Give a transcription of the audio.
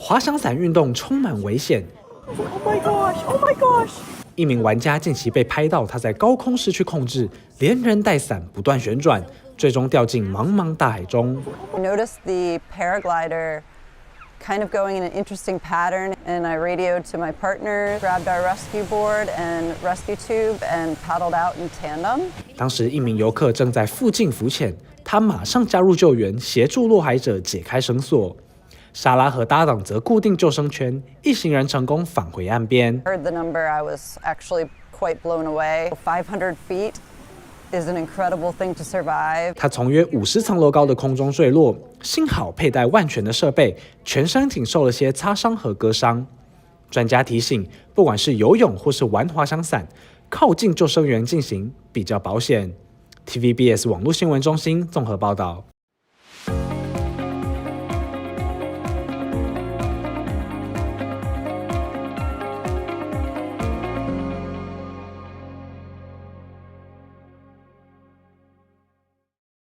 滑翔伞运动充满危险。Oh my gosh! Oh my gosh! 一名玩家近期被拍到他在高空失去控制，连人带伞不断旋转，最终掉进茫茫大海中。I noticed the paraglider kind of going in an interesting pattern, and I radioed to my partner, grabbed our rescue board and rescue tube, and paddled out in tandem. 当时一名游客正在附近浮潜，他马上加入救援，协助落海者解开绳索。莎拉和搭档则固定救生圈，一行人成功返回岸边。I heard the number, I was actually quite blown away. 500 feet is an incredible thing to survive. 他从约50层楼高的空中坠落，幸好佩戴万全的设备，全身仅受了些擦伤和割伤。专家提醒，不管是游泳或是玩滑翔伞，靠近救生员进行比较保险。TVBS 网络新闻中心综合报道。